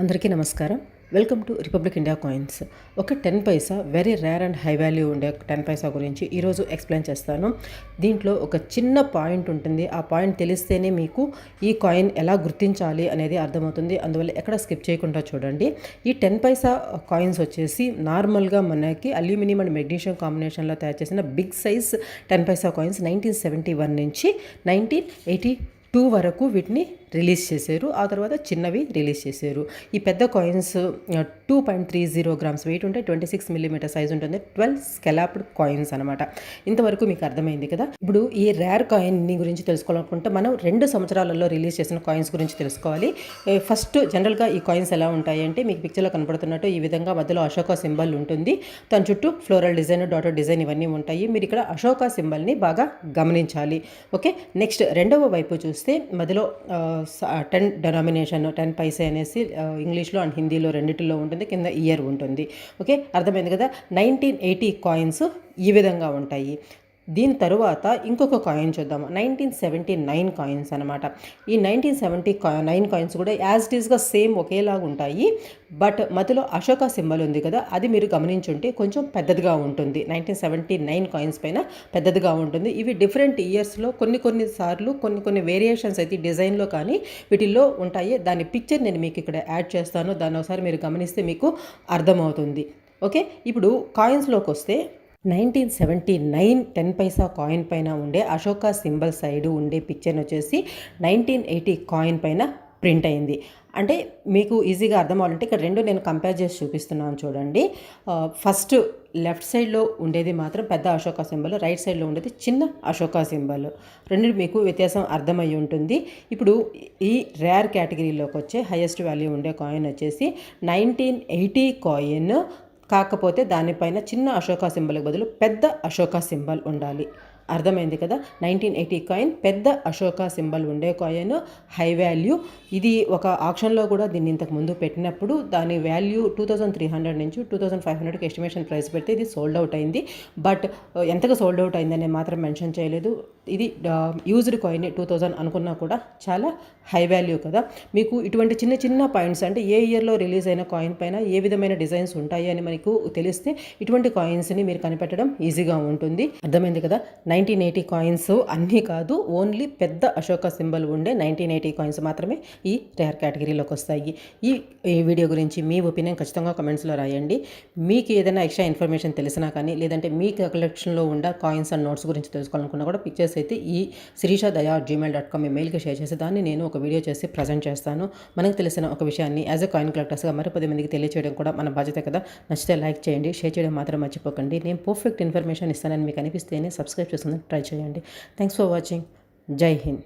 అందరికీ నమస్కారం. Welcome to republic India coins. ఒక 10 paisa very rare and high value ఉండే 10 పైసా గురించి ఈరోజు ఎక్స్ప్లెయిన్ చేస్తాను. దీంట్లో ఒక చిన్న పాయింట్ ఉంటుంది. ఆ పాయింట్ తెలిస్తేనే మీకు ఈ కాయిన్ ఎలా గుర్తించాలి అనేది అర్థమవుతుంది. అందువల్ల ఎక్కడ స్కిప్ చేయకుండా చూడండి. ఈ 10 పైసా కాయిన్స్ వచ్చేసి నార్మల్గా మనకి అల్యూమినియం అండ్ మెగ్నీషియం కాంబినేషన్లో తయారు చేసిన బిగ్ సైజ్ 10 పైసా కాయిన్స్ 1971 నుంచి 1982 వరకు వీటిని రిలీజ్ చేశారు. ఆ తర్వాత చిన్నవి రిలీజ్ చేశారు. ఈ పెద్ద కాయిన్స్ 2.30 గ్రామ్స్ వెయిట్ ఉంటే 26 మిల్లీమీటర్ సైజ్ ఉంటుంది. 12 స్కెలాప్డ్ కాయిన్స్ అనమాట. ఇంతవరకు మీకు అర్థమైంది కదా. ఇప్పుడు ఈ రేర్ కాయిన్ గురించి తెలుసుకోవాలనుకుంటే మనం 2 సంవత్సరాలలో రిలీజ్ చేసిన కాయిన్స్ గురించి తెలుసుకోవాలి. ఫస్ట్ జనరల్గా ఈ కాయిన్స్ ఎలా ఉంటాయి అంటే మీకు పిక్చర్లో కనపడుతున్నట్టు ఈ విధంగా మధ్యలో అశోక సింబల్ ఉంటుంది. దాని చుట్టూ ఫ్లోరల్ డిజైన్, డాటర్ డిజైన్ ఇవన్నీ ఉంటాయి. మీరు ఇక్కడ అశోక సింబల్ని బాగా గమనించాలి. ఓకే, నెక్స్ట్ రెండవ వైపు చూస్తే మధ్యలో 10 డెనామినేషన్ 10 పైసే అనేసి ఇంగ్లీష్లో అండ్ హిందీలో రెండిటిలో ఉంటుంది. కింద ఇయర్ ఉంటుంది. ఓకే, అర్థమైంది కదా. 1980 కాయిన్స్ ఈ విధంగా ఉంటాయి. దీని తరువాత ఇంకొక కాయిన్ చూద్దాము. 1979 కాయిన్స్ అనమాట. ఈ 1979 కాయిన్స్ కూడా యాజ్ ఇట్ ఈస్గా సేమ్ ఒకేలాగా ఉంటాయి. బట్ మధ్యలో అశోక సింబల్ ఉంది కదా, అది మీరు గమనించుంటే కొంచెం పెద్దదిగా ఉంటుంది. 1979 కాయిన్స్ పైన పెద్దదిగా ఉంటుంది. ఇవి డిఫరెంట్ ఇయర్స్లో కొన్ని సార్లు కొన్ని వేరియేషన్స్ అయితే డిజైన్లో కానీ వీటిల్లో ఉంటాయి. దాని పిక్చర్ నేను మీకు ఇక్కడ యాడ్ చేస్తాను. దాన్ని ఒకసారి మీరు గమనిస్తే మీకు అర్థమవుతుంది. ఓకే, ఇప్పుడు కాయిన్స్లోకి వస్తే 1979 10 పైసా కాయిన్ పైన ఉండే అశోక సింబల్ సైడ్ ఉండే పిక్చర్ వచ్చేసి 1980 కాయిన్ పైన ప్రింట్ అయింది. అంటే మీకు ఈజీగా అర్థం అవ్వాలంటే ఇక్కడ రెండు నేను కంపేర్ చేసి చూపిస్తున్నాను చూడండి. ఫస్ట్ లెఫ్ట్ సైడ్లో ఉండేది మాత్రం పెద్ద అశోక సింబల్, రైట్ సైడ్లో ఉండేది చిన్న అశోక సింబల్. రెండు మీకు వ్యత్యాసం అర్థమై ఉంటుంది. ఇప్పుడు ఈ రేర్ కేటగిరీలోకి వచ్చే హైయెస్ట్ వాల్యూ ఉండే కాయిన్ వచ్చేసి 1980 కాయిన్. కాకపోతే దానిపైన చిన్న అశోక సింబల్కి బదులు పెద్ద అశోక సింబల్ ఉండాలి. అర్థమైంది కదా. 1980 కాయిన్ పెద్ద అశోక సింబల్ ఉండే కాయిన్, హై వాల్యూ. ఇది ఒక ఆక్షన్లో కూడా దీన్ని ఇంతకు ముందు పెట్టినప్పుడు దాని వాల్యూ 2300 నుంచి 2500కి ఎస్టిమేషన్ ప్రైస్ పెడితే ఇది సోల్డ్ అవుట్ అయింది. బట్ ఎంతగా సోల్డ్ అవుట్ అయిందనే మాత్రం మెన్షన్ చేయలేదు. ఇది యూజ్డ్ కాయిన్ 2000 అనుకున్నా కూడా చాలా హై వాల్యూ కదా. మీకు ఇటువంటి చిన్న పాయింట్స్ అంటే ఏ ఇయర్లో రిలీజ్ అయిన కాయిన్ పైన ఏ విధమైన డిజైన్స్ ఉంటాయి అని మనకు తెలిస్తే ఇటువంటి కాయిన్స్ని మీరు కనిపెట్టడం ఈజీగా ఉంటుంది. అర్థమైంది కదా. 1980 కాయిన్స్ అన్నీ కాదు, ఓన్లీ పెద్ద అశోక సింబల్ ఉండే 1980 కాయిన్స్ మాత్రమే ఈ రేర్ కేటగిరీలోకి వస్తాయి. ఈ వీడియో గురించి మీ ఒపీనియన్ ఖచ్చితంగా కమెంట్స్లో రాయండి. మీకు ఏదైనా ఎక్స్ట్రా ఇన్ఫర్మేషన్ తెలిసినా కానీ లేదంటే మీ కలెక్షన్లో ఉన్న కాయిన్స్ అండ్ నోట్స్ గురించి తెలుసుకోవాలనుకున్నా కూడా పిక్చర్స్ అయితే ఈ sirisha@gmail.com మెయిల్కి షేర్ చేసి దాన్ని నేను ఒక వీడియో చేసి ప్రజెంట్ చేస్తాను. మనకు తెలిసిన ఒక విషయాన్ని యాజ్ ఎ కాయిన్ కలెక్టర్స్గా మరి 10 మందికి తెలియచేయడం కూడా మన బాధ్యత కదా. నచ్చితే లైక్ చేయండి, షేర్ చేయడం మాత్రం మర్చిపోకండి. నేను పర్ఫెక్ట్ ఇన్ఫర్మేషన్ ఇస్తానని మీకు అనిపిస్తేనే సబ్స్క్రైబ్ చేసుకుని ట్రై చేయండి. Thanks for watching. జై హింద్.